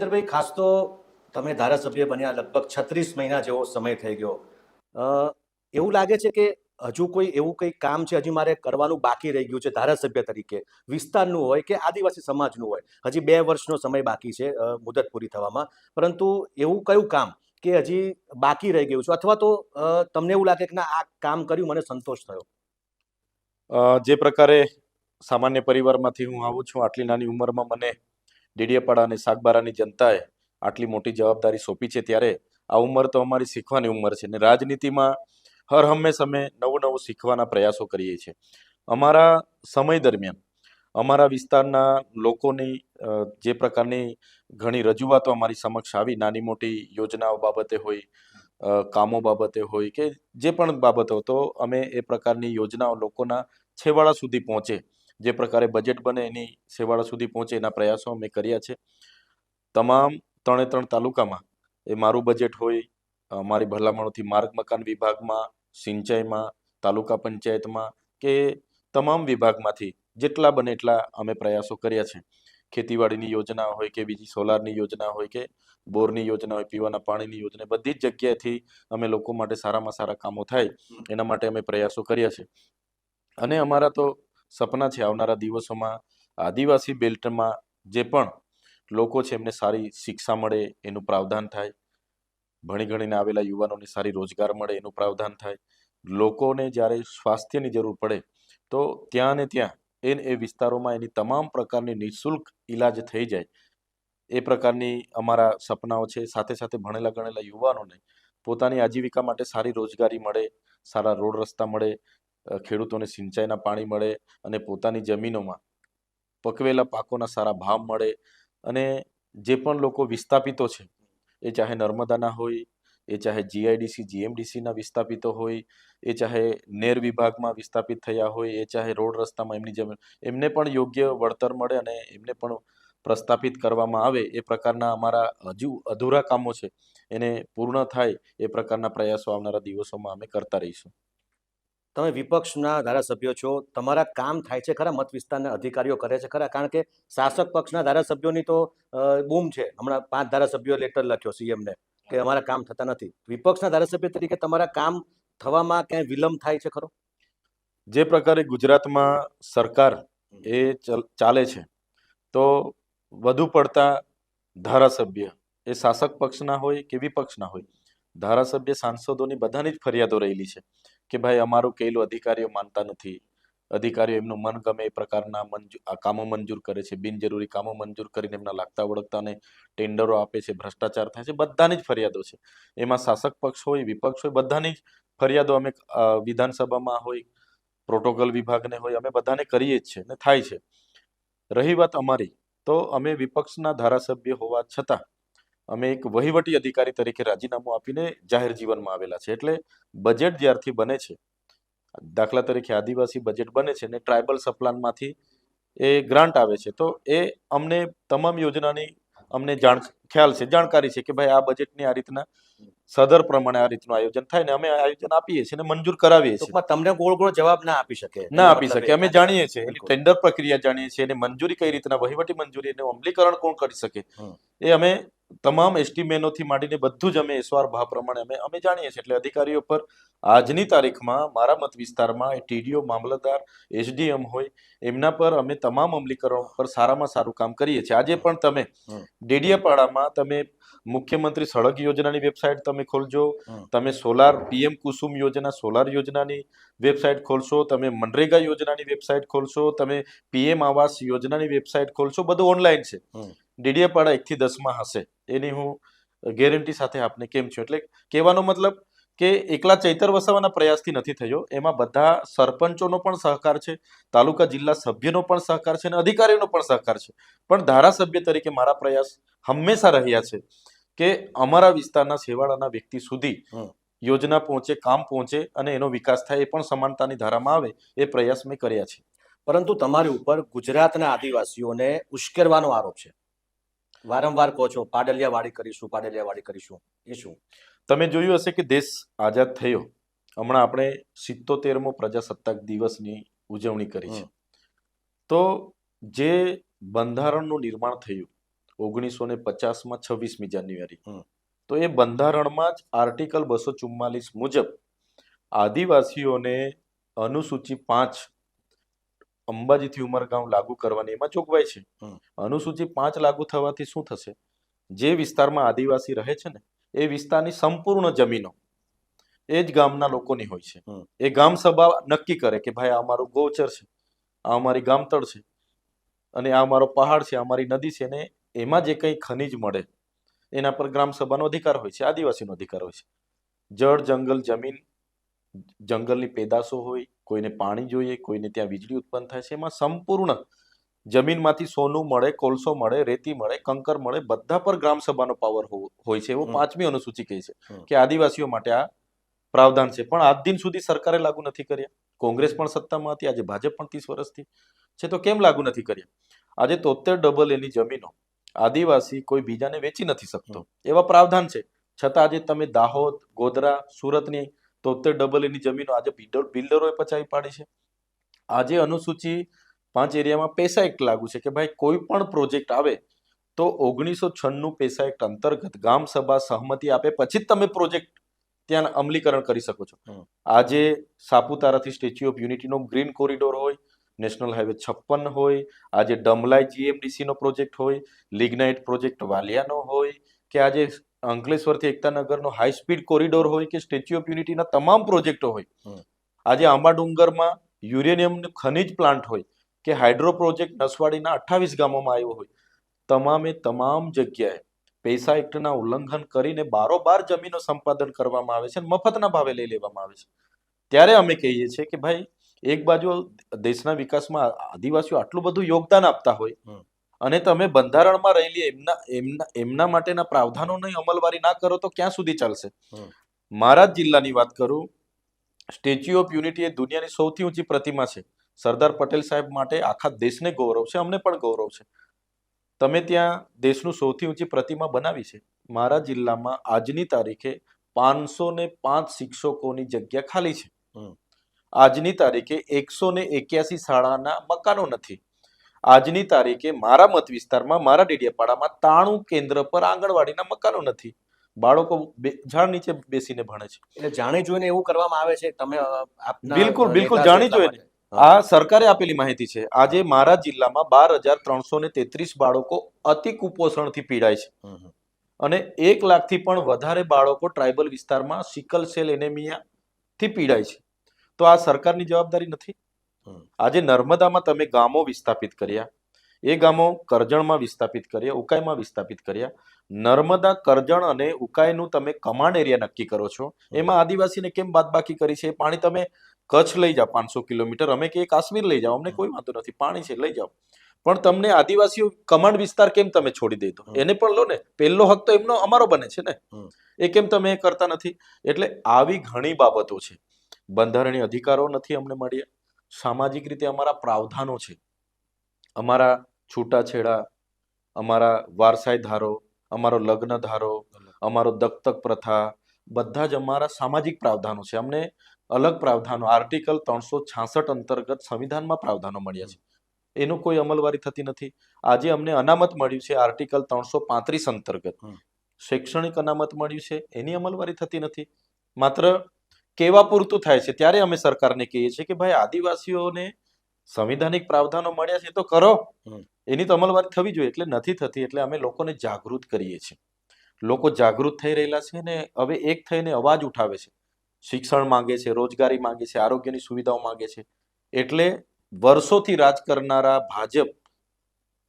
ભાઈ, ખાસ તો તમે ધારાસભ્ય બન્યા લગભગ 36 મહિના જેવો સમય થઈ ગયો. અ, એવું લાગે છે કે હજુ કોઈ એવું કંઈ કામ છે હજી મારે કરવાનું બાકી રહી ગયું છે ધારાસભ્ય તરીકે, વિસ્તારનું હોય કે આદિવાસી સમાજનું હોય. હજી 2 વર્ષનો સમય બાકી છે મુદત પૂરી થવામાં. પરંતુ એવું કયું કામ કે હજી બાકી રહી ગયું છે, અથવા તો તમને એવું લાગે કે ના, આ કામ કર્યું, મને સંતોષ થયો? જે પ્રકારે સામાન્ય પરિવારમાંથી હું આવું છું, આટલી નાની ઉંમરમાં મને ડેડિયાપાડા અને સાગબારાની જનતાએ આટલી મોટી જવાબદારી સોંપી છે, ત્યારે આ ઉંમર તો અમારી શીખવાની ઉંમર છે ને રાજનીતિમાં હર હંમેશ અમે નવું નવું શીખવાના પ્રયાસો કરીએ છીએ. અમારા સમય દરમિયાન અમારા વિસ્તારના લોકોની જે પ્રકારની ઘણી રજૂઆતો અમારી સમક્ષ આવી, નાની મોટી યોજનાઓ બાબતે હોય, કામો બાબતે હોય કે જે પણ બાબતો, તો અમે એ પ્રકારની યોજનાઓ લોકોના છેવાડા સુધી પહોંચે, જે પ્રકારે બજેટ બને એની છેવાડા સુધી પહોંચે એના પ્રયાસો અમે કર્યા છે. તમામ 3 તાલુકામાં એ મારું બજેટ હોય, મારી ભલામણોથી માર્ગ મકાન વિભાગમાં, સિંચાઈમાં, તાલુકા પંચાયતમાં કે તમામ વિભાગમાંથી જેટલા બને એટલા અમે પ્રયાસો કર્યા છે. ખેતીવાડીની યોજના હોય કે બીજી સોલારની યોજના હોય કે બોરની યોજના હોય, પીવાના પાણીની યોજના, બધી જ જગ્યાએથી અમે લોકો માટે સારામાં સારા કામો થાય એના માટે અમે પ્રયાસો કર્યા છે. અને અમારા તો સપના છે આવનારા દિવસોમાં આદિવાસી બેલ્ટમાં જે પણ લોકો છે એમને સારી શિક્ષા મળે એનું પ્રાવધાન થાય, ભણી ગણીને આવેલા યુવાનોને સારી રોજગાર મળે એનું પ્રાવધાન થાય, લોકોને જ્યારે સ્વાસ્થ્યની જરૂર પડે તો ત્યાં ને ત્યાં એ વિસ્તારોમાં એની તમામ પ્રકારની નિઃશુલ્ક ઈલાજ થઈ જાય, એ પ્રકારની અમારા સપનાઓ છે. સાથે સાથે ભણેલા ગણેલા યુવાનોને પોતાની આજીવિકા માટે સારી રોજગારી મળે, સારા રોડ રસ્તા મળે, ખેડૂતોને સિંચાઈના પાણી મળે અને પોતાની જમીનોમાં પકવેલા પાકોના સારા ભાવ મળે. અને જે પણ લોકો વિસ્થાપિતો છે, એ ચાહે નર્મદાના હોય, એ ચાહે જીઆઈડીસી જીએમડીસીના વિસ્થાપિતો હોય, એ ચાહે નેર વિભાગમાં વિસ્થાપિત થયા હોય, એ ચાહે રોડ રસ્તામાં એમની જમીન, એમને પણ યોગ્ય વળતર મળે અને એમને પણ પ્રસ્થાપિત કરવામાં આવે, એ પ્રકારના અમારા હજુ અધૂરા કામો છે એને પૂર્ણ થાય એ પ્રકારના પ્રયાસો આવનારા દિવસોમાં અમે કરતા રહીશું. તમે વિપક્ષના ધારાસભ્યો છો, તમારા કામ થાય છે ખરા? મત વિસ્તારના અધિકારીઓ કરે છે ખરા? કારણ કે શાસક પક્ષના ધારાસભ્યોની તો બૂમ છે. હમણાં 5 ધારાસભ્યો લેટર લખ્યો સીએમને કે અમારા કામ થતા નથી. વિપક્ષના ધારાસભ્ય તરીકે તમારા કામ થવામાં ક્યાંય વિલંબ થાય છે ખરો? જે પ્રકારે ગુજરાતમાં સરકાર એ ચાલે છે, તો વધુ પડતા ધારાસભ્ય એ શાસક પક્ષના હોય કે વિપક્ષના હોય, ધારાસભ્ય સાંસદોની બધાની જ ફરિયાદો રહેલી છે કે ભાઈ અમારું કહેલું અધિકારીઓ માનતા નથી, અધિકારીઓ એમનું મન ગમે એ પ્રકારના કામો મંજૂર કરે છે, બિનજરૂરી કામો મંજૂર કરીને એમના લાગતા વળગતાને ટેન્ડરો આપે છે, ભ્રષ્ટાચાર થાય છે, બધાની જ ફરિયાદો છે. એમાં શાસક પક્ષ હોય, વિપક્ષ હોય, બધાની જ ફરિયાદો અમે વિધાનસભામાં હોય, પ્રોટોકોલ વિભાગને હોય, અમે બધાને કરીએ જ છે ને થાય છે. રહી વાત અમારી, તો અમે વિપક્ષના ધારાસભ્ય હોવા છતાં અમે એક વહીવટી અધિકારી તરીકે રાજીનામું આપીને જાહેર જીવનમાં આવેલા છે. એટલે બજેટ જ્યારથી બને છે, દાખલા તરીકે આદિવાસી બજેટ બને છે ને ટ્રાઇબલ સપ્લાનમાંથી એ ગ્રાન્ટ આવે છે, તો એ અમને તમામ યોજનાની અમને ખ્યાલ છે, જાણકારી છે કે ભાઈ આ બજેટની આ રીતના સદર પ્રમાણે આ રીતનું આયોજન થાય ને અમે આયોજન આપીએ છીએ ને મંજૂર કરાવીએ છીએ. ટૂંકમાં તમને ગોળ ગોળ જવાબ ના આપી શકે, ના એનો આપી મતલબ શકે, એ અમે થાય. જાણીએ છીએ એની બિલકુલ. ટેન્ડર પ્રક્રિયા જાણીએ છીએ, એને મંજૂરી કઈ રીતના વહીવટી મંજૂરી, એનું અમલીકરણ કોણ કરી શકે, એ અમે તમામ એસ્ટીમેનોથી માંડીને બધું જ અમે એસવાર ભાવ પ્રમાણે અમે જાણીએ છીએ. એટલે અધિકારીઓ પર આજની તારીખમાં મારા મત વિસ્તારમાં ટીડીઓ, મામલતદાર, એસડીએમ હોય, એમના પર અમે તમામ અમલીકરણ પર સારામાં સારું કામ કરીએ છીએ. આજે પણ તમે ડેડિયાપાડામાં તમે મુખ્યમંત્રી સડક યોજનાની વેબસાઇટ તમે ખોલજો, તમે સોલાર પીએમ કુસુમ યોજના સોલાર યોજનાની વેબસાઇટ ખોલશો, તમે મનરેગા યોજનાની વેબસાઇટ ખોલશો, તમે પીએમ આવાસ યોજનાની વેબસાઇટ ખોલશો, બધું ઓનલાઈન છે. ડેડિયાપાડા 1 થી 10 માં હશે, એની હું ગેરંટી સાથે આપને કેમ છું. એટલે કહેવાનો મતલબ કે એકલા ચૈતર વસાવાના પ્રયાસથી નથી થયો, એમાં બધા સરપંચોનો પણ સહકાર છે, તાલુકા જિલ્લા સભ્યનો પણ સહકાર છે અને અધિકારીઓનો પણ સહકાર છે. પણ ધારાસભ્ય તરીકે મારા પ્રયાસ હંમેશા રહ્યા છે કે અમારા વિસ્તારના છેવાડાના વ્યક્તિ સુધી યોજના પહોંચે, કામ પહોંચે અને એનો વિકાસ થાય, એ પણ સમાનતાની ધારામાં આવે, એ પ્રયાસ મેં કર્યા છે. પરંતુ તમારી ઉપર ગુજરાતના આદિવાસીઓને ઉશ્કેરવાનો આરોપ છે. વારંવાર કહો છો પાડલિયાવાડી કરીશું, પાડલિયાવાડી કરીશું. એ શું? તમે જોયું હશે કે દેશ આઝાદ થયો, હમણાં આપણે 77મો પ્રજાસત્તાક દિવસની ઉજવણી કરી છે. તો જે બંધારણનું નિર્માણ થયું, 1950માં 26મી જાન્યુઆરી. હમ. તો એ બંધારણમાં જ આર્ટિકલ 244 મુજબ આદિવાસીઓને અનુસૂચિ 5 અંબાજીથી ઉમરગામ લાગુ કરવાની એમાં જોગવાઈ છે. હમ. અનુસૂચિ 5 લાગુ થવાથી શું થશે? જે વિસ્તારમાં આદિવાસી રહે છે ને એ વિસ્તારની સંપૂર્ણ જમીનો એ જ ગામના લોકોની હોય છે. હમ. એ ગામ સભા નક્કી કરે કે ભાઈ આ અમારું ગૌચર છે, આ અમારી ગામતળ છે, અને આ અમારો પહાડ છે, આ અમારી નદી છે, ને એમાં જે કંઈ ખનિજ મળે એના પર ગ્રામ સભાનો અધિકાર હોય છે, આદિવાસીનો અધિકાર હોય છે. જળ, જંગલ, જમીન, જંગલની પેદાશો હોય, કોઈને પાણી જોઈએ, કોઈને ત્યાં વીજળી ઉત્પન્ન થાય છે, એમાં સંપૂર્ણ જમીનમાંથી સોનું મળે, કોલસો મળે, રેતી મળે, કંકર મળે, બધા પર ગ્રામ સભાનો પાવર હોય છે. એવો 5મી અનુસૂચિ કહે છે કે આદિવાસીઓ માટે આ પ્રાવધાન છે. પણ આજ દિન સુધી સરકારે લાગુ નથી કર્યા. કોંગ્રેસ પણ સત્તામાં હતી, આજે ભાજપ પણ 30 વર્ષથી છે, તો કેમ લાગુ નથી કર્યા? આજે 73 એની જમીનો આદિવાસી કોઈ બીજાને વેચી નથી શકતો એવા પ્રાવધાન છે. છતાં આજે તમે દાહોદ, ગોધરા, સુરતની 73 એની જમીનો આજે બિલ્ડરોએ પચાવી પાડી છે. આજે અનુસૂચિ 5 એરિયામાં પૈસા એક્ટ લાગુ છે કે ભાઈ કોઈ પણ પ્રોજેક્ટ આવે તો 1996 પૈસા એક્ટ અંતર્ગત ગામ સભા સહમતિ આપે પછી જ તમે પ્રોજેક્ટ ત્યાં અમલીકરણ કરી શકો છો. આજે સાપુતારાથી સ્ટેચ્યુ ઓફ યુનિટીનો ગ્રીન કોરિડોર હોય, નેશનલ હાઈવે 56 હોય, આજે ડમલાઈ જીએમડીસીનો પ્રોજેક્ટ હોય, લિગ્નાઇટ પ્રોજેક્ટ વાલિયાનો હોય, કે આજે અંકલેશ્વરથી એકતાનગરનો હાઈ સ્પીડ કોરિડોર હોય, કે સ્ટેચ્યુ ઓફ યુનિટીના તમામ પ્રોજેક્ટો હોય, આજે આંબા ડુંગરમાં યુરેનિયમનું ખનિજ પ્લાન્ટ હોય, કે હાઇડ્રો પ્રોજેક્ટ નસવાડીના 28 ગામોમાં આવ્યો હોય, તમામે તમામ જગ્યાએ પૈસા એક્ટના ઉલ્લંઘન કરીને બારોબાર જમીનો સંપાદન કરવામાં આવે છે અને મફતના ભાવે લઈ લેવામાં આવે છે. ત્યારે અમે કહીએ છીએ કે ભાઈ એક બાજુ દેશના વિકાસમાં આદિવાસીઓ આટલું બધું યોગદાન આપતા હોય અને તમે બંધારણમાં રહેલી એમના માટેના પ્રાવધાનોની અમલવારી ના કરો તો ક્યાં સુધી ચાલશે? મારા જ જિલ્લાની વાત કરું, સ્ટેચ્યુ ઓફ યુનિટી એ દુનિયાની સૌથી ઊંચી પ્રતિમા છે. સરદાર પટેલ સાહેબ માટે આખા દેશને ગૌરવ છે, અમને પણ ગૌરવ છે. તમે ત્યાં દેશનું સૌથી ઊંચી પ્રતિમા બનાવી છે. મારા જિલ્લામાં આજની તારીખે 505 શિક્ષકોની જગ્યા ખાલી છે. આજની તારીખે 181 શાળાના મકાનો નથી. આજની તારીખે મારા મત વિસ્તારમાં, મારા ડેડિયાપાડામાં 93 કેન્દ્ર પર આંગણવાડીના મકાનો નથી. બાળકો ઝાડ નીચે બેસીને ભણે છે. એટલે જાણી જોઈને એવું કરવામાં આવે છે. તમે બિલકુલ બિલકુલ જાણી જોઈને. આ સરકારે આપેલી માહિતી છે. આજે મારા જિલ્લામાં 12,333 બાળકો અતિ કુપોષણથી પીડાય છે અને 1 લાખથી પણ વધારે બાળકો ટ્રાઇબલ વિસ્તારમાં સિકલ સેલ એનેમિયા થી પીડાય છે. તો આ સરકારની જવાબદારી નથી? આજે નર્મદામાં તમે ગામો વિસ્થાપિત કર્યા, એ ગામો કરજણમાં વિસ્થાપિત કર્યા, ઉકાઈમાં વિસ્થાપિત કર્યા. નર્મદા, કરજણ અને ઉકાઈનું તમે કમાન્ડ એરિયા નક્કી કરો છો, એમાં આદિવાસીને કેમ બાદબાકી કરી છે? પાણી તમે કચ્છ લઈ જાઓ 500 કિલોમીટર, અમે કે કાશ્મીર લઈ જાઓ, અમને કોઈ વાંધો નથી, પાણી છે લઈ જાઓ, પણ તમને આદિવાસીઓ કમાન્ડ વિસ્તાર કેમ તમે છોડી દઈ દો? એને પણ લો ને, પહેલો હક તો એમનો અમારો બને છે ને, એ કેમ તમે કરતા નથી? એટલે આવી ઘણી બાબતો છે. બંધારણીય અધિકારો નથી અમને મળ્યા, સામાજિક રીતે અમારા પ્રાવધાનો છે, અમારા છૂટાછેડા, અમારા વારસાઈ ધારો, અમારો લગ્ન ધારો, અમારો દત્તક પ્રથા, બધા જ અમારા સામાજિક પ્રાવધાનો છે. અમને અલગ પ્રાવધાનો આર્ટિકલ 366 અંતર્ગત સંવિધાનમાં પ્રાવધાનો મળ્યા છે, એનું કોઈ અમલવારી થતી નથી. આજે અમને અનામત મળ્યું છે આર્ટિકલ 335 અંતર્ગત, શૈક્ષણિક અનામત મળ્યું છે, એની અમલવારી થતી નથી. માત્ર કેવા પૂરતું થાય છે. ત્યારે અમે સરકારને કહીએ છીએ કે ભાઈ આદિવાસીઓને સંવિધાનિક પ્રાવધાનો મળ્યા છે તો કરો, એની તો અમલવારી થવી જોઈએ. એટલે નથી થતી. એટલે અમે લોકોને જાગૃત કરીએ છીએ. લોકો જાગૃત થઈ રહેલા છે ને હવે એક થઈને અવાજ ઉઠાવે છે. શિક્ષણ માંગે છે, રોજગારી માંગે છે, આરોગ્યની સુવિધાઓ માંગે છે. એટલે વર્ષોથી રાજ કરનારા ભાજપ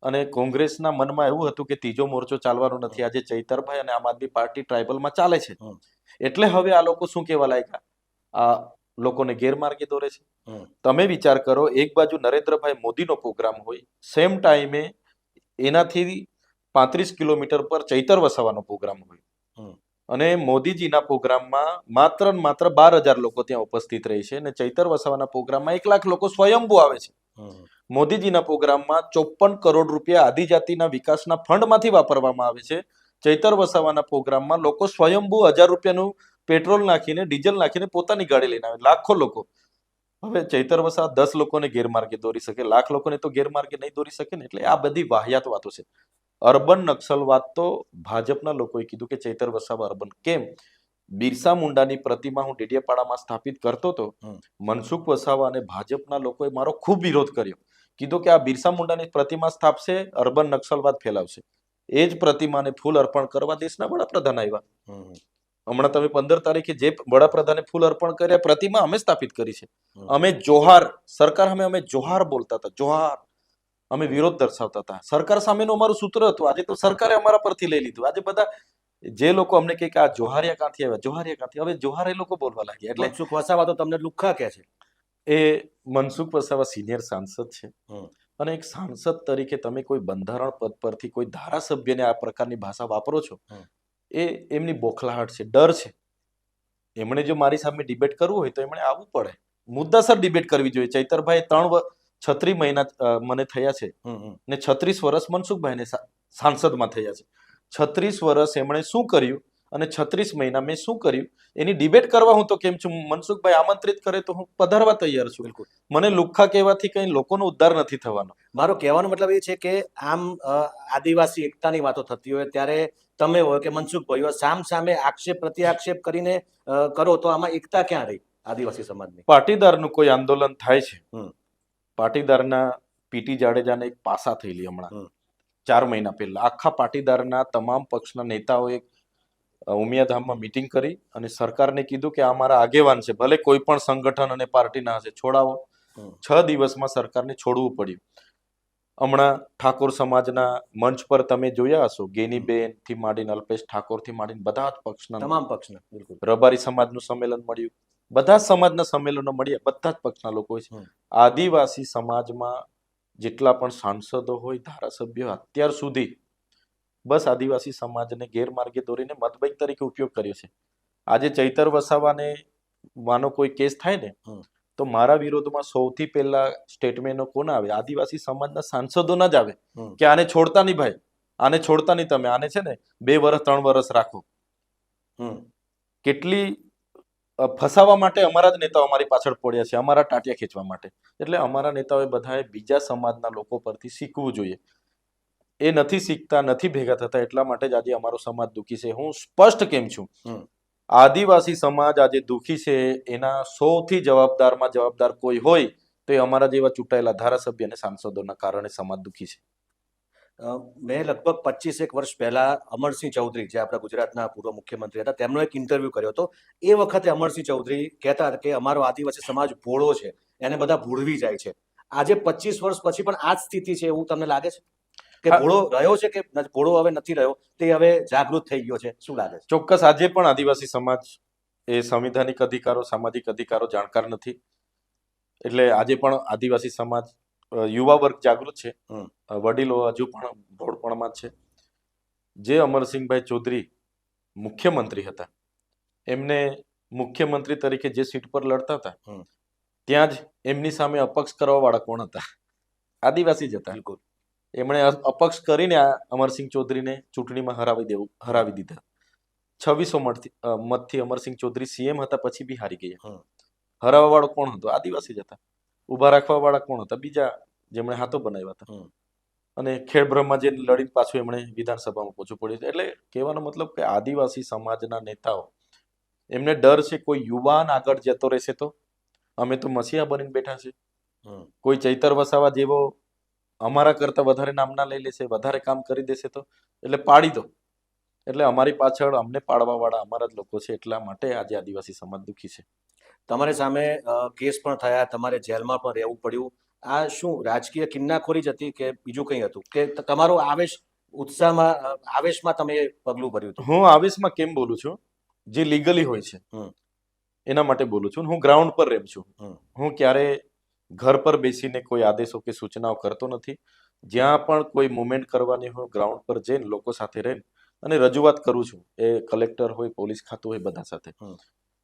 અને કોંગ્રેસના મનમાં એવું હતું કે ત્રીજો મોરચો ચાલવાનો નથી. આજે ચૈતરભાઈ અને આમ આદમી પાર્ટી ટ્રાઇબલમાં ચાલે છે. એટલે હવે આ લોકો શું કહેવા લાગ્યા? આ લોકોને ગેરમાર્ગે દોરે છે. તમે વિચાર કરો, એક બાજુ નરેન્દ્રભાઈ મોદીનો પ્રોગ્રામ હોય, સેમ ટાઈમે એનાથી 35 કિલોમીટર પર ચૈતર વસાવાનો પ્રોગ્રામ હોય, અને મોદીજીના પ્રોગ્રામમાં માત્ર 12,000 લોકો ત્યાં ઉપસ્થિત રહે છે અને ચૈતર વસાવાના પ્રોગ્રામમાં 1 લાખ લોકો સ્વયંભૂ આવે છે. મોદીજીના પ્રોગ્રામમાં 54 કરોડ રૂપિયા આદિજાતિના વિકાસના ફંડમાંથી વાપરવામાં આવે છે. ચૈતર વસાવાના પ્રોગ્રામમાં લોકો સ્વયંભૂ 1000 રૂપિયાનું પેટ્રોલ નાખીને, ડીઝલ નાખીને પોતાની ગાડી લઈને આવે, લાખો લોકો. હવે ચૈતર વસાવા 10 લોકોને ગેરમાર્ગે દોરી શકે, લાખ લોકોને તો ગેરમાર્ગે નહીં દોરી શકે ને. એટલે આ બધી વાહિયાત વાતો છે. અર્બન નક્સલવાદ તો ભાજપના લોકોએ કીધું કે ચૈતર વસાવા અર્બન કેમ? બિરસા મુંડાની પ્રતિમા હું ડેડિયાપાડામાં સ્થાપિત કરતો હતો. મનસુખ વસાવા અને ભાજપના લોકોએ મારો ખૂબ વિરોધ કર્યો. કીધું કે આ બિરસા મુંડાની પ્રતિમા સ્થાપશે, અર્બન નક્સલવાદ ફેલાવશે. એ જ પ્રતિમાને ફૂલ અર્પણ કરવા દેશના વડાપ્રધાન આવ્યા. હમણાં તમે 15 તારીખે જે વડાપ્રધાને ફૂલ અર્પણ કર્યા, પ્રતિમા અમે સ્થાપિત કરી છે. અમે જોહાર, સરકાર સામે અમે જોહાર બોલતા હતા, જોહાર. અમે વિરોધ દર્શાવતા હતા. સરકાર સામેનું અમારું સૂત્ર હતું. આજે તો સરકારે અમારા પરથી લઈ લીધું. આજે બધા જે લોકો અમને કહે કે આ જોહારિયા ક્યાંથી આવ્યા, જોહારિયા ક્યાંથી, હવે જોહાર એ લોકો બોલવા લાગ્યા. એટલે મનસુખ વસાવા તો તમને લુખ્ખા કહે છે. એ મનસુખ વસાવા સિનિયર સાંસદ છે અને એક સાંસદ તરીકે તમે કોઈ બંધારણ પદ પરથી કોઈ ધારાસભ્યને આ પ્રકારની ભાષા વાપરો છો, એ એમની બોખલાહટ છે, ડર છે. એમણે જો મારી સામે ડિબેટ કરવું હોય તો એમણે આવવું પડે, મુદ્દાસર ડિબેટ કરવી જોઈએ. ચૈતરભાઈ 36 મહિના મને થયા છે ને 36 વર્ષ મનસુખભાઈને સાંસદમાં થયા છે. 36 વર્ષ એમણે શું કર્યું અને 36 મહિના મેં શું કર્યું એની ડિબેટ કરવા હું તો કેમ છું. મનસુખભાઈ આમંત્રિત કરે તો હું પધારવા તૈયાર છું. બિલકુલ. મને લુખ્ખા કહેવાથી કઈ લોકોનો ઉદ્ધાર નથી થવાનો. મારો કહેવાનો મતલબ એ છે કે આમ આદિવાસી એકતાની વાતો થતી હોય ત્યારે તમે હોય કે મનસુખભાઈ હોય, સામ સામે આક્ષેપ પ્રત્યાક્ષેપ કરીને કરો તો આમાં એકતા ક્યાં રહી આદિવાસી સમાજની? પાટીદારનું કોઈ આંદોલન થાય છે, પાટીદારના પીટી જાડેજાને એક પાસા થયેલી હમણાં 4 મહિના પહેલા. આખા પાટીદારના તમામ પક્ષના નેતાઓએ ઉમિયાધામમાં મીટિંગ કરી અને સરકારને કીધું કે આ મારા આગેવાન છે, ભલે કોઈ પણ સંગઠન અને પાર્ટીના હશે, છોડાવો. 6 દિવસમાં સરકારને છોડવું પડ્યું. હમણાં ઠાકોર સમાજના મંચ પર તમે જોયા હશો, ગેનીબેન થી માંડીને અલ્પેશ ઠાકોર થી માંડીને બધા જ પક્ષના, તમામ પક્ષના, બિલકુલ. રબારી સમાજનું સંમેલન મળ્યું, બધા જ સમાજના સંમેલનો મળ્યા, બધા જ પક્ષના લોકો છે. આદિવાસી સમાજમાં જેટલા પણ સાંસદો હોય, ધારાસભ્યો, અત્યાર સુધી બસ આદિવાસી સમાજને ગેરમાર્ગે દોરીને મતબેંક તરીકે ઉપયોગ કર્યો છે. આજે ચૈતર વસાવાને માનો કોઈ કેસ થાય ને તો મારા વિરોધમાં સૌથી પહેલા સ્ટેટમેન્ટો કોના આવે? આદિવાસી સમાજના સાંસદોના જ આવે કે આને છોડતા નહીં ભાઈ, આને છોડતા નહીં, તમે આને છે ને 2 વર્ષ 3 વર્ષ રાખો. કેટલી ફસાવા માટે અમારા જ નેતાઓ અમારી પાછળ પડ્યા છે, અમારા ટાટિયા ખેંચવા માટે. એટલે અમારા નેતાઓએ બધાએ બીજા સમાજના લોકો પરથી શીખવું જોઈએ. એ નથી શીખતા, નથી ભેગા થતા, એટલા માટે જ આજે અમારો સમાજ દુઃખી છે. હું સ્પષ્ટ કેમ છું, આદિવાસી સમાજ આજે દુઃખી છે, એના સૌથી જવાબદાર કોઈ હોય તો એ અમારા જેવા ચૂંટાયેલા ધારાસભ્ય અને સાંસદોના કારણે સમાજ દુઃખી છે. મેં લગભગ 25 વર્ષ પહેલા અમરસિંહ ચૌધરી, જે આપણા ગુજરાતના પૂર્વ મુખ્યમંત્રી હતા, તેમનો એક ઇન્ટરવ્યુ કર્યો હતો. એ વખતે અમરસિંહ ચૌધરી કહેતા હતા કે અમારો આદિવાસી સમાજ ભોળો છે, એને બધા ભૂલવી જાય છે. આજે 25 વર્ષ પછી પણ આ જ સ્થિતિ છે એવું તમને લાગે છે કે ભોળો રહ્યો છે કે ભોળો હવે નથી રહ્યો, તે હવે જાગૃત થઈ ગયો છે? શું લાગે છે? ચોક્કસ આજે પણ આદિવાસી સમાજ એ સંવિધાનિક અધિકારો, સામાજિક અધિકારો જાણકાર નથી. એટલે આજે પણ આદિવાસી સમાજ, યુવા વર્ગ જાગૃત છે, વડીલો હજુ પણ ભોળપણમાં છે. જે અમરસિંહભાઈ ચૌધરી મુખ્યમંત્રી હતા, એમને મુખ્યમંત્રી તરીકે જે સીટ પર લડતા હતા ત્યાં જ એમની સામે અપક્ષ કરવા વાળા કોણ હતા? આદિવાસી જ હતા. બિલકુલ. એમણે અપક્ષ કરીને આ અમરસિંહ ચૌધરીને ચૂંટણીમાં હરાવી દીધા. 2600 મતથી અમરસિંહ ચૌધરી સીએમ હતા, પછી બી હારી ગયા. હરાવવા વાળો કોણ હતો? આદિવાસી જ હતા. ઉભા રાખવા વાળા કોણ હતા? બીજા જેમણે હાથો બનાવ્યા હતા. અને ખેડબ્રહ્મા જે લડીને પાછું એમણે વિધાનસભામાં પહોંચવું પડ્યું. એટલે કહેવાનો મતલબ કે આદિવાસી સમાજના નેતાઓ, એમને ડર છે કોઈ યુવાન આગળ જતો રહેશે તો અમે તો મસીહા બનીને બેઠા છે. કોઈ ચૈતર વસાવા જેવો અમારા કરતા વધારે નામના લઈ લેશે, વધારે કામ કરી દેશે તો એટલે પાડી દો. એટલે અમારી પાછળ અમને પાડવા વાળા અમારા જ લોકો છે. એટલા માટે આજે આદિવાસી સમાજ દુઃખી છે. તમારી સામે કેસ પણ થયા, તમારે જેલમાં પણ રહેવું પડ્યું. આ શું રાજકીય કિન્નાખોરી જ હતી કે બીજું કંઈ હતું કે તમારો આવેશમાં તમે પગલું ભર્યું હતું? હું આવેશમાં કેમ બોલું છું? જે લીગલી હોય છે એના માટે બોલું છું. હું ગ્રાઉન્ડ પર રેમ છું. હું ક્યારે ઘર પર બેસીને કોઈ આદેશો કે સૂચનાઓ કરતો નથી. જ્યાં પણ કોઈ મુવમેન્ટ કરવાની હોય, ગ્રાઉન્ડ પર જઈને લોકો સાથે રહીને અને રજૂઆત કરું છું. એ કલેક્ટર હોય, પોલીસ ખાતું હોય, બધા સાથે.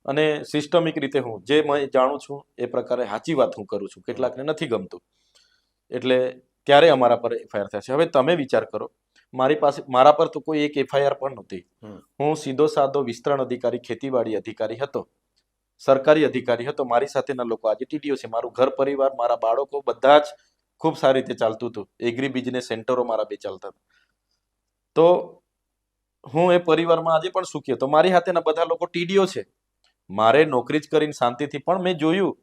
અને સિસ્ટમિક રીતે હું જે જાણું છું એ પ્રકારે સાચી વાત હું કરું છું. કેટલાકને નથી ગમતું એટલે ત્યારે અમારા પર એફઆઈઆર થાય છે. હવે તમે વિચાર કરો, મારા પર તો કોઈ એક એફઆઈઆર પણ નહોતી. હું સીધો સાધો વિસ્તરણ અધિકારી, ખેતીવાડી અધિકારી હતો, સરકારી અધિકારી હતો. મારી સાથેના લોકો આજે ટીડીઓ છે. મારું ઘર પરિવાર, મારા બાળકો બધા જ ખૂબ સારી રીતે ચાલતું હતું. એગ્રી બિઝનેસ સેન્ટરો મારા બે ચાલતા હતા. તો હું એ પરિવારમાં આજે પણ સુખી હતો. મારી હાથેના બધા લોકો ટીડીઓ છે. મારે નોકરી જ કરીને શાંતિથી, પણ મેં જોયું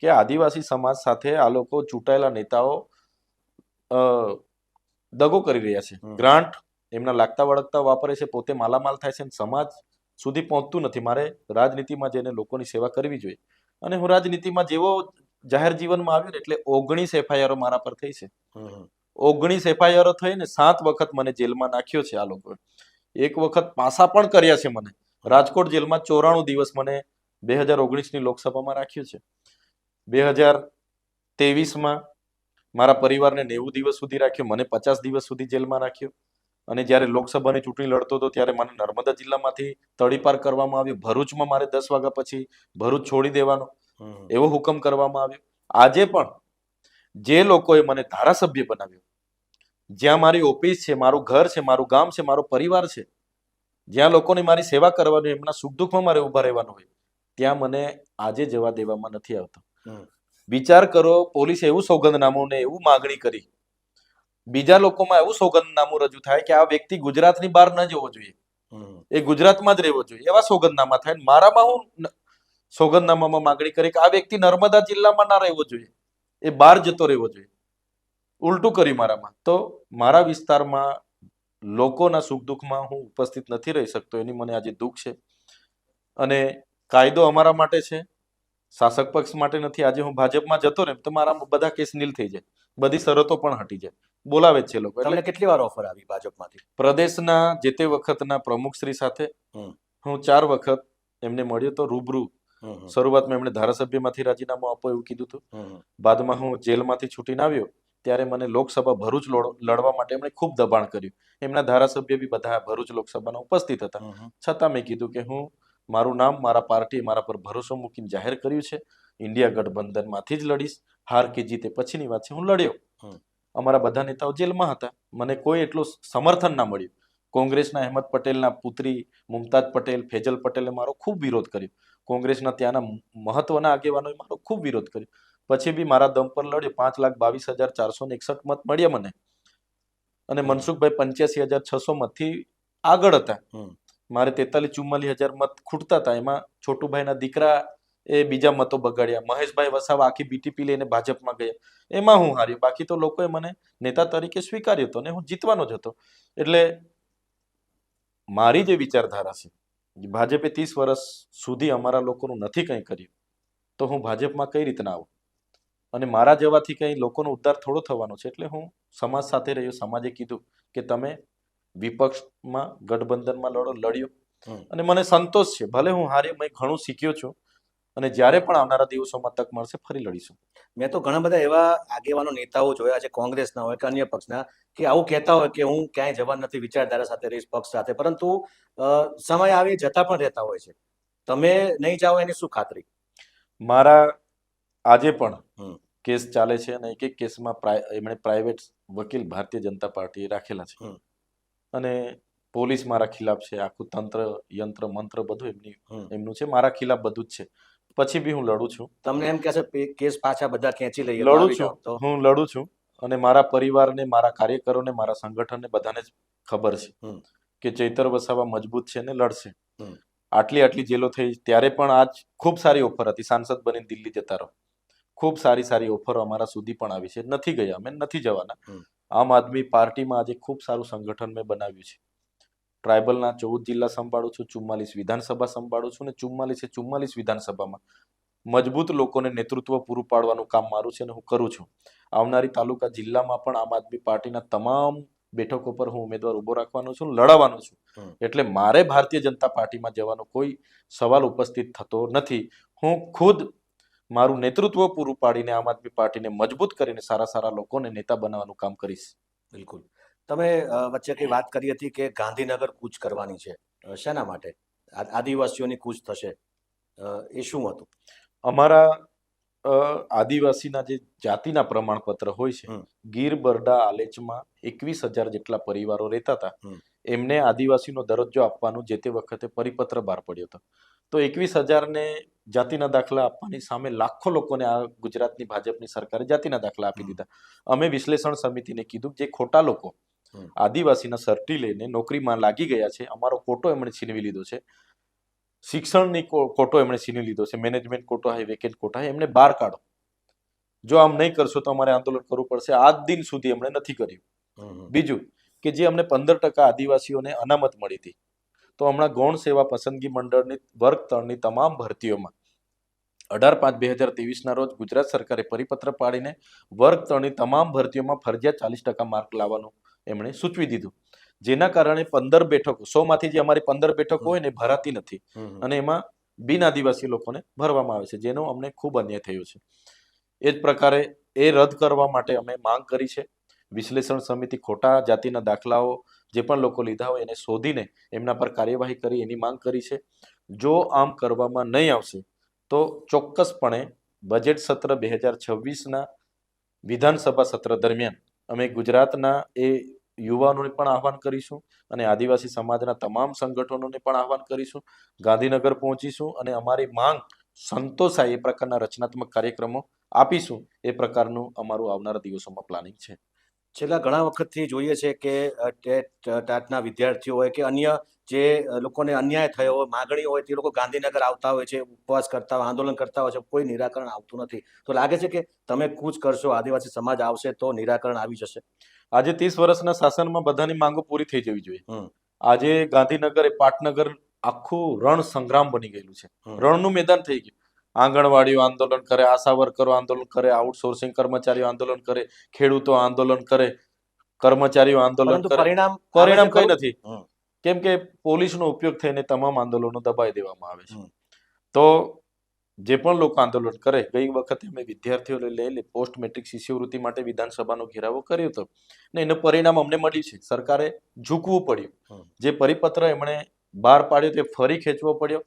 કે આદિવાસી સમાજ સાથે આ લોકો ચૂંટાયેલા નેતાઓ અ, દગો કરી રહ્યા છે. હમ. ગ્રાન્ટ એમના લાગતા વળગતા વાપરે છે, પોતે માલામાલ થાય છે અને સમાજ સુધી પહોંચતું નથી. મારે રાજનીતિમાં જઈને લોકોની સેવા કરવી જોઈએ. અને હું રાજનીતિમાં જેવો જાહેર જીવનમાં આવ્યો ને એટલે 19 એફઆઈઆરો મારા પર થઈ છે. હમ. 19 એફઆઈઆરો થઈ ને 7 વખત મને જેલમાં નાખ્યો છે આ લોકોએ. એક વખત પાસા પણ કર્યા છે મને. રાજકોટ જેલમાં 94 દિવસ મને 2019ની લોકસભામાં રાખ્યું છે. 2023માં મારા પરિવારને 90 દિવસ સુધી રાખ્યો, મને 50 દિવસ સુધી જેલમાં રાખ્યો. અને જ્યારે લોકસભાની ચૂંટણી લડતો હતો ત્યારે મને નર્મદા જિલ્લામાંથી તડીપાર કરવામાં આવ્યો. ભરૂચમાં મારે 10 વાગ્યા પછી ભરૂચ છોડી દેવાનો હમ. એવો હુકમ કરવામાં આવ્યો. આજે પણ જે લોકોએ મને ધારાસભ્ય બનાવ્યો, જ્યાં મારી ઓફિસ છે, મારું ઘર છે, મારું ગામ છે, મારો પરિવાર છે, જ્યાં લોકોની મારી સેવા કરવાની, એમના સુખ દુઃખમાં મારે ઊભા રહેવાનું હોય, ત્યાં મને આજે જવા દેવામાં નથી આવતો. હમ. વિચાર કરો, પોલીસે એવું સોગંદનામું ને એવું માગણી કરી, બીજા લોકોમાં એવું સોગંદનામું રજૂ થાય કે આ વ્યક્તિ ગુજરાતની બહાર ન જવો જોઈએ, હમ. એ ગુજરાતમાં જ રહેવો જોઈએ, એવા સોગંદનામા થાય. મારામાં હું સોગંદનામામાં માગણી કરી કે આ વ્યક્તિ નર્મદા જિલ્લામાં ના રહેવો જોઈએ, એ બહાર જતો રહેવો જોઈએ. ઉલટું કર્યું મારામાં. તો મારા વિસ્તારમાં લોકોના સુખ દુઃખમાં હું ઉપસ્થિત નથી રહી શકતો, એની મને આજે દુઃખ છે. અને કાયદો અમારા માટે છે, શાસક પક્ષ માટે નથી. આજે હું ભાજપમાં જતો રહે તો મારા બધા કેસ નીલ થઈ જાય, બધી શરતો પણ હટી જાય. બોલાવે જ છે લોકો. તમને એટલે કેટલી વાર ઓફર આવી ભાજપમાંથી? પ્રદેશના જે તે વખતના પ્રમુખશ્રી સાથે હમ. હું 4 વખત એમને મળ્યો તો રૂબરૂ. હમ. શરૂઆતમાં એમણે ધારાસભ્યમાંથી રાજીનામું આપો એવું કીધું હતું. હમ. બાદમાં હું જેલમાંથી છૂટીને આવ્યો ત્યારે મને લોકસભા ભરૂચ લડવા માટે એમણે ખૂબ દબાણ કર્યું. એમના ધારાસભ્ય બી બધા ભરૂચ લોકસભાના ઉપસ્થિત હતા. હમ. છતાં મેં કીધું કે હું મારું નામ મારા પાર્ટીએ મારા પર ભરોસો મૂકીને જાહેર કર્યું છે, ઇન્ડિયા ગઠબંધનમાંથી જ લડીશ. હાર કે જીતે પછીની વાત છે. હું લડ્યો. હમ. અમારા બધા નેતાઓ જેલમાં હતા, મને કોઈ એટલું સમર્થન ના મળ્યું. કોંગ્રેસના અહેમદ પટેલના પુત્રી મુમતાજ પટેલ, ફેજલ પટેલે મારો ખૂબ વિરોધ કર્યો. કોંગ્રેસના ત્યાંના મહત્વના આગેવાનોએ મારો ખૂબ વિરોધ કર્યો. પછી બી મારા દમ પર લડ્યો. 5,22,461 મત મળ્યા મને. અને મનસુખભાઈ 85,600 મતથી આગળ હતા. હમ. મારે 43-44 હજાર મત ખૂટતા હતા. એમાં છોટુભાઈના દીકરા એ બીજા મતો બગાડ્યા. મહેશભાઈ વસાવા આખી બીટીપી લઈને ભાજપમાં ગયા, એમાં હું હાર્યો. બાકી તો લોકોએ મને નેતા તરીકે સ્વીકાર્યો હતો ને હું જીતવાનો જ હતો. એટલે મારી જે વિચારધારા છે, ભાજપે 30 વર્ષ સુધી અમારા લોકોનું નથી કંઈ કર્યું, તો હું ભાજપમાં કઈ રીતના આવું? અને મારા જવાથી કંઈ લોકોનો ઉદ્ધાર થોડો થવાનો છે. એટલે હું સમાજ સાથે રહ્યો. સમાજે કીધું કે તમે વિપક્ષમાં ગઠબંધનમાં લડ્યો હમ. અને મને સંતોષ છે. ભલે હું હાર્યો, મેં ઘણું શીખ્યો છું અને જ્યારે પણ આવનારા દિવસોમાં તક મળશે ફરી લડીશું. મેં તો ઘણા બધા એવા આગેવાનો નેતાઓ જોયા છે, કોંગ્રેસના હોય કે અન્ય પક્ષના, કે આવું કહેતા હોય કે હું ક્યાંય જવા નથી, વિચારધારા સાથે રહીશ, પક્ષ સાથે, પરંતુ સમય આવે જતા પણ રહેતા હોય છે. તમે નહીં જાઓ એની શું ખાતરી? મારા આજે પણ હમ. કેસ ચાલે છે અને એક એક કેસમાં એમણે પ્રાઇવેટ વકીલ ભારતીય જનતા પાર્ટીએ રાખેલા છે. હમ. અને પોલીસ મારા ખિલાફ છે. આખું તંત્ર યંત્ર મંત્ર બધું હમ. એમનું છે. મારા ખિલાફ બધું જ છે. પછી બી હું લડું છું. તમને એમ કહેશે કેસ પાછા બધા ખેંચી લઈએ તો લડું આવી છું. જાઓ તો? હું લડું છું. અને મારા પરિવારને, મારા કાર્યકરોને, મારા સંગઠનને બધાને જ ખબર છે હમ. કે ચૈતર વસાવા મજબૂત છે ને લડશે. હમ. આટલી જેલો થઈ ત્યારે પણ આજ ખૂબ સારી ઓફર હતી, સાંસદ બનીને દિલ્હી જતા રહો. ખૂબ સારી ઓફરો અમારા સુધી પણ આવી છે. નથી ગયા, અમે નથી જવાના. હમ. આમ આદમી પાર્ટીમાં આજે ખૂબ સારું સંગઠન મેં બનાવ્યું છે. ટ્રાઇબલના 14 જિલ્લા સંભાળું છું, 44 વિધાનસભા સંભાળું છું અને 44 વિધાનસભામાં મજબૂત લોકોને નેતૃત્વ પૂરું પાડવાનું કામ મારું છે અને હું કરું છું. આવનારી તાલુકા જિલ્લામાં પણ આમ આદમી પાર્ટીના તમામ બેઠકો પર હું ઉમેદવાર ઉભો રાખવાનો છું, લડાવવાનો છું. એટલે મારે ભારતીય જનતા પાર્ટીમાં જવાનો કોઈ સવાલ ઉપસ્થિત થતો નથી. હું ખુદ મારું નેતૃત્વ પૂરું પાડીને આમ આદમી પાર્ટીને મજબૂત કરીને સારા લોકોને નેતા બનાવવાનું કામ કરીશ. બિલકુલ. તમે વચ્ચે કઈ વાત કરી હતી કે ગાંધીનગર કૂચ કરવાની છે, શેના માટે? આદિવાસીઓની કૂચ થશે, એ શું હતું? અમારા આદિવાસીના જે જાતિના પ્રમાણપત્ર હોય છે, ગીર બરડા આલેચમાં 21,000 જેટલા પરિવારો રહેતા હતા. એમને આદિવાસીનો દરજ્જો આપવાનું જે તે વખતે પરિપત્ર બહાર પડ્યો હતો. તો 21,000ને જાતિના દાખલા આપવાની સામે લાખો લોકોને આ ગુજરાતની ભાજપની સરકારે જાતિના દાખલા આપી દીધા. અમે વિશ્લેષણ સમિતિને કીધું જે ખોટા લોકો હમ. આદિવાસીના સર્ટી લઈને નોકરીમાં લાગી ગયા છે. અમારો કોટો એમણે છીનવી લીધો છે. શિક્ષણની કોટો એમણે છીનવી લીધો છે. મેનેજમેન્ટ કોટો હોય, વેકેન્ટ કોટા હોય, એમને બહાર કાઢો. જો આમ નહીં કરશો તો અમારે આંદોલન કરવું પડશે. આજ દિન સુધી એમણે નથી કર્યું. બીજું કે જે અમને 15% આદિવાસીઓને અનામત મળી હતી, તો હમણાં ગૌણ સેવા પસંદગી મંડળની વર્ગ 3ની તમામ ભરતીઓમાં 18/5/2023 ના રોજ ગુજરાત સરકારે પરિપત્ર પાડીને વર્ગ 3ની તમામ ભરતીઓમાં ફરજિયાત 40% માર્ક લાવવાનું એમણે સૂચવી દીધું. જેના કારણે 15 બેઠકો, 100 માંથી જે અમારી 15 બેઠકો હોય ને એ ભરાતી નથી, અને એમાં બિન આદિવાસી લોકોને ભરવામાં આવે છે, જેનો અમને ખૂબ અન્યાય થયો છે. એ જ પ્રકારે એ રદ કરવા માટે અમે માંગ કરી છે. વિશ્લેષણ સમિતિ ખોટા જાતિના દાખલાઓ જે પણ લોકો લીધા હોય એને શોધીને એમના પર કાર્યવાહી કરી એની માંગ કરી છે. જો આમ કરવામાં નહીં આવશે તો ચોક્કસપણે બજેટ સત્ર 2026ના વિધાનસભા સત્ર દરમિયાન અમે ગુજરાતના એ યુવાનોને પણ આહવાન કરીશું અને આદિવાસી સમાજના તમામ સંગઠનોને પણ આહવાન કરીશું. ગાંધીનગર પહોંચીશું અને અમારી માંગ સંતોષાય એ પ્રકારના રચનાત્મક કાર્યક્રમો આપીશું. એ પ્રકારનું અમારું આવનારા દિવસોમાં પ્લાનિંગ છે. છેલ્લા ઘણા વખતથી જોઈએ છે કે ટાટના વિદ્યાર્થીઓ હોય કે અન્ય જે લોકોને અન્યાય થયો હોય, માગણી હોય, તે લોકો ગાંધીનગર આવતા હોય છે, ઉપવાસ કરતા હોય, આંદોલન કરતા હોય છે, કોઈ નિરાકરણ આવતું નથી. તો લાગે છે કે તમે કૂચ કરશો, આદિવાસી સમાજ આવશે તો નિરાકરણ આવી જશે? આજે 30 વર્ષના શાસનમાં બધાની માંગો પૂરી થઈ જવી જોઈએ. આજે ગાંધીનગર એ પાટનગર આખું રણ સંગ્રામ બની ગયેલું છે. રણનું મેદાન થઈ ગયું. આંગણવાડીઓ આંદોલન કરે, આશા વર્કરો આંદોલન કરે, આઉટસોર્સિંગ કર્મચારીઓ આંદોલન કરે, ખેડૂતો આંદોલન કરે, કર્મચારીઓ આંદોલન કરે, પરિણામ કઈ નથી. કેમ કે પોલીસનો ઉપયોગ થઈને તમામ આંદોલનો દબાઈ દેવામાં આવે છે. તો જે પણ લોકો આંદોલન કરે, ગઈ વખતે અમે વિદ્યાર્થીઓને લઈ પોસ્ટ મેટ્રિક શિષ્યવૃત્તિ માટે વિધાનસભાનો ઘેરાવો કર્યો હતો ને એનું પરિણામ અમને મળ્યું છે. સરકારે ઝૂકવું પડ્યું. જે પરિપત્ર એમણે બહાર પાડ્યો તે ફરી ખેંચવો પડ્યો.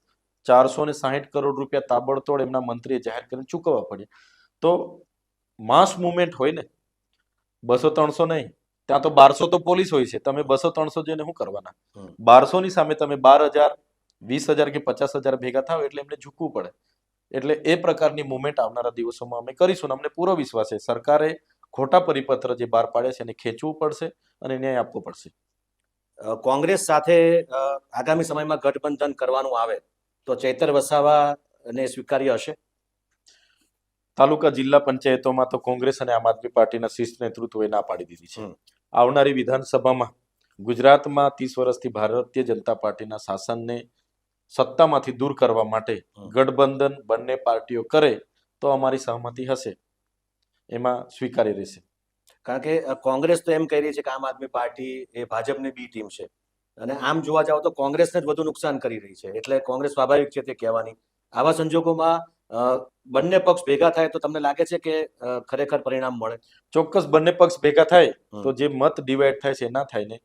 460 કરોડ રૂપિયા તાબડતોડ એમના મંત્રીએ જાહેર કરીને ચૂકવવા પડ્યા. તો માસ મુવમેન્ટ હોય ને, 200-300 નહીં, ત્યાં તો 1200 તો પોલીસ હોય છે. તમે 200-300 જઈને શું કરવાના? 1200 ની સામે તમે 12,000, 20,000 કે 50,000 ભેગા થાવ એટલે એમને ઝૂકવું પડે. એટલે એ પ્રકારની મુવમેન્ટ આવનારા દિવસોમાં અમે કરીશું. અમને પૂરો વિશ્વાસ છે સરકારે ખોટા પરિપત્ર જે બહાર પાડે છે એને ખેંચવું પડશે અને ન્યાય આપવો પડશે. કોંગ્રેસ સાથે આગામી સમયમાં ગઠબંધન કરવાનું આવે તો ચૈતર વસાવાને સ્વીકાર્ય હશે? તાલુકા જિલ્લા પંચાયતોમાં તો કોંગ્રેસ અને આમ આદમી પાર્ટીના શીર્ષ નેતૃત્વએ ના પાડી દીધી છે. આવનારી વિધાનસભામાં ગુજરાતમાં 30 વર્ષથી ભારતીય જનતા પાર્ટીના શાસનને સત્તામાંથી દૂર કરવા માટે ગઠબંધન બંને પાર્ટીઓ કરે તો અમારી સહમતિ હશે, એમાં સ્વીકારી રહેશે. કારણ કે કોંગ્રેસ તો એમ કહી રહી છે કે આમ આદમી પાર્ટી એ ભાજપની બી ટીમ છે, અને આમ જોવા જાવ તો કોંગ્રેસને જ વધુ નુકસાન કરી રહી છે, એટલે કોંગ્રેસ સ્વાભાવિક છે તે કહેવાની. આવા સંજોગોમાં બંને પક્ષ ભેગા થાય તો તમને લાગે છે કે ખરેખર પરિણામ મળે? ચોક્કસ બંને પક્ષ ભેગા થાય તો જે મત ડિવાઈડ થાય છે ના થાય ને.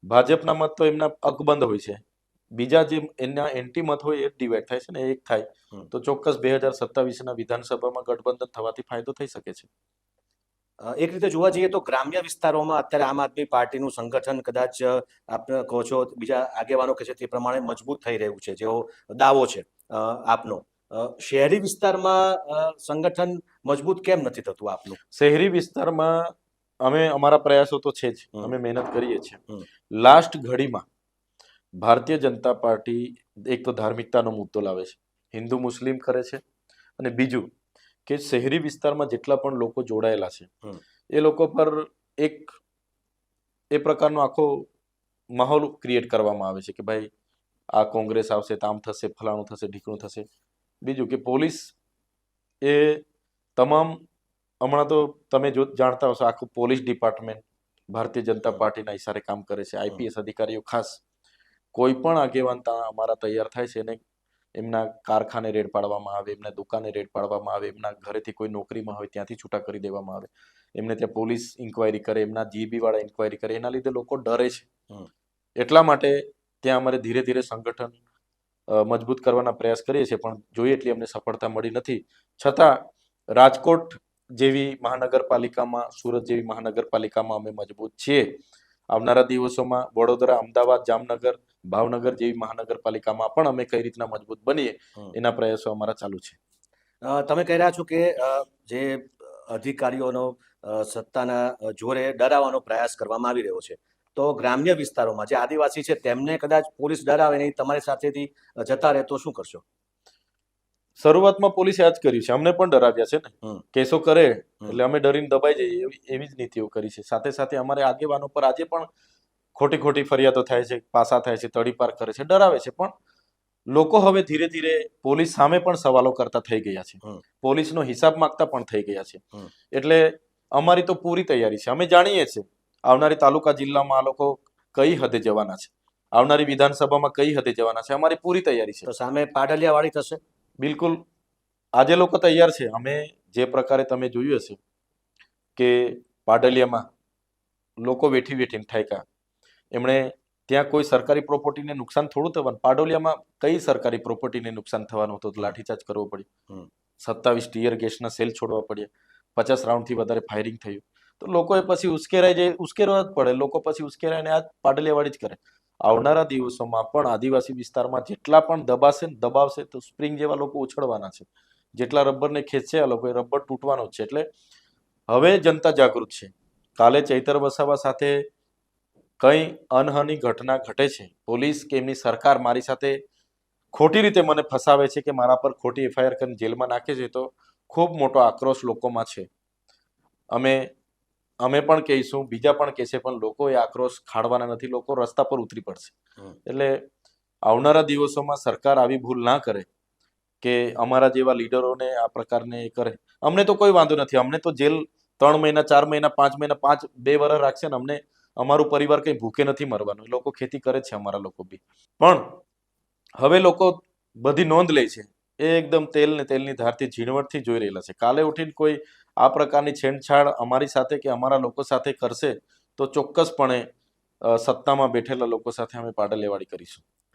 ભાજપના મત તો એમના અકબંધ હોય છે, બીજા જે એના એન્ટી મત હોય એ જ ડિવાઈડ થાય છે ને, એક થાય તો ચોક્કસ 2027ના વિધાનસભામાં ગઠબંધન થવાથી ફાયદો થઈ શકે છે. એક રીતે જોવા જઈએ તો ગ્રામ્ય વિસ્તારોમાં અત્યારે આમ આદમી પાર્ટીનું સંગઠન કદાચ આપને કહો છો, બીજા આગેવાનો કહે છે તે પ્રમાણે મજબૂત થઈ રહ્યું છે, જેવો દાવો છે આપનો. શહેરી વિસ્તારમાં સંગઠન મજબૂત કેમ નથી થતું આપનું? શહેરી વિસ્તારમાં અમે અમારા પ્રયાસો તો છે જ, અમે મહેનત કરીએ છીએ. લાસ્ટ ઘડીમાં ભારતીય જનતા પાર્ટી એક તો ધાર્મિકતાનો મુદ્દો લાવે છે, હિન્દુ મુસ્લિમ કરે છે, અને બીજું કે શહેરી વિસ્તારમાં જેટલા પણ લોકો જોડાયેલા છે એ લોકો પર એક એ પ્રકારનો આખો માહોલ ક્રિએટ કરવામાં આવે છે કે ભાઈ આ કોંગ્રેસ આવશે તો આમ થશે, ફલાણું થશે, ઢીકણું થશે. બીજું કે પોલીસ એ તમામ હમણાં તો તમે જો જાણતા હશો આખું પોલીસ ડિપાર્ટમેન્ટ ભારતીય જનતા પાર્ટીના ઈશારે કામ કરે છે. આઈપીએસ અધિકારીઓ ખાસ કોઈ પણ આગેવાન અમારા તૈયાર થાય છે એને એમના કારખાને રેડ પાડવામાં આવે, એમના દુકાને રેડ પાડવામાં આવે, એમના ઘરેથી કોઈ નોકરીમાં હોય ત્યાંથી છૂટા કરી દેવામાં આવે, એમને ત્યાં પોલીસ ઇન્કવાયરી કરે, એમના જીબી વાળા ઇન્કવાયરી કરે. એના લીધે લોકો ડરે છે. એટલા માટે ત્યાં અમારે ધીરે ધીરે સંગઠન મજબૂત કરવાના પ્રયાસ કરીએ છીએ, પણ જોઈએ એટલી અમને સફળતા મળી નથી. છતાં રાજકોટ જેવી મહાનગરપાલિકામાં, સુરત જેવી મહાનગરપાલિકામાં અમે મજબૂત છીએ. આવનારા દિવસોમાં વડોદરા, અમદાવાદ, જામનગર, ભાવનગર જેવી મહાનગરપાલિકામાં પણ અમે કઈ રીતના મજબૂત બનીએ એના પ્રયાસો અમારા ચાલુ છે. તમે કહી રહ્યા છો કે જે અધિકારીઓનો સત્તાના જોરે ડરાવવાનો પ્રયાસ કરવામાં આવી રહ્યો છે, તો ગ્રામ્ય વિસ્તારોમાં જે આદિવાસી છે તેમને કદાચ પોલીસ ડરાવે નહીં, તમારી સાથેથી જતા રહે તો શું કરશો? શરૂઆતમાં પોલીસે આ જ કર્યું છે, અમને પણ ડરાવ્યા છે ને. હમ. કેસો કરે એટલે અમે ડરીને દબાઈ જઈએ, એવી જ નીતિઓ કરી છે. સાથે સાથે અમારે આગેવાનો પર આજે પણ ખોટી ખોટી ફરિયાદો થાય છે, પાસા થાય છે, તડીપાર કરે છે, ડરાવે છે. પણ લોકો હવે ધીરે ધીરે પોલીસ સામે પણ સવાલો કરતા થઈ ગયા છે, હમ. પોલીસનો હિસાબ માંગતા પણ થઈ ગયા છે. હમ. એટલે અમારી તો પૂરી તૈયારી છે. અમે જાણીએ છીએ આવનારી તાલુકા જિલ્લામાં આ લોકો કઈ હદે જવાના છે, આવનારી વિધાનસભામાં કઈ હદે જવાના છે. અમારી પૂરી તૈયારી છે. તો સામે પાડલિયા વાળી થશે? બિલકુલ આજે લોકો તૈયાર છે. અમે જે પ્રકારે તમે જોયું હશે કે પાડલિયામાં લોકો વેઠી વેઠીને ઠાયકા, એમણે ત્યાં કોઈ સરકારી પ્રોપર્ટીને નુકસાન થોડું થવાનું. પાડોલિયામાં કઈ સરકારી પ્રોપર્ટીને નુકસાન થવાનું હતું? લાઠીચાર્જ કરવો પડ્યો, 27 ટીયર ગેસના સેલ છોડવા પડ્યા, 50 રાઉન્ડથી વધારે ફાયરિંગ થયું. તો લોકોએ પછી ઉશ્કેરવા જ પડે. લોકો પછી ઉશ્કેરાઈને આ પાડલિયાવાળી જ કરે. આવનારા દિવસોમાં પણ આદિવાસી વિસ્તારમાં જેટલા પણ દબાશે ને દબાવશે તો સ્પ્રિંગ જેવા લોકો ઉછળવાના છે. જેટલા રબરને ખેંચશે આ લોકો, એ રબર તૂટવાનો જ છે. એટલે હવે જનતા જાગૃત છે. કાલે ચૈતર વસાવા સાથે કઈ અનહની ઘટના ઘટે છે, પોલીસ કે એમની સરકાર મારી સાથે ખોટી રીતે મને ફસાવે છે કે મારા પર ખોટી એફઆઈઆર કરીને જેલમાં નાખે છે, તો ખૂબ મોટો આક્રોશ લોકોમાં છે. અમે પણ કહીશું, બીજા પણ કહેશે, પણ લોકો એ આક્રોશ ખાડવાના નથી. લોકો રસ્તા પર ઉતરી પડશે. એટલે આવનારા દિવસોમાં સરકાર આવી ભૂલ ના કરે કે અમારા જેવા લીડરોને આ પ્રકારને એ કરે. અમને તો કોઈ વાંધો નથી. અમને તો જેલ 3 મહિના, 4 મહિના, 5 મહિના, 2 વર્ષ રાખશે ને અમને, અમારું પરિવાર કઈ ભૂખે નથી મરવાનું. એ લોકો ખેતી કરે છે, અમારા લોકો બી. પણ હવે લોકો બધી નોંધ લે છે. એ એકદમ તેલની ધારથી ઝીણવટથી જોઈ રહેલા છે. કાલે ઉઠીને કોઈ આ પ્રકારની છેડછાડ અમારી સાથે કે અમારા લોકો સાથે કરશે તો ચોક્કસપણે સત્તામાં બેઠેલા લોકો સાથે અમે પાડલિયાવાડી કરીશું.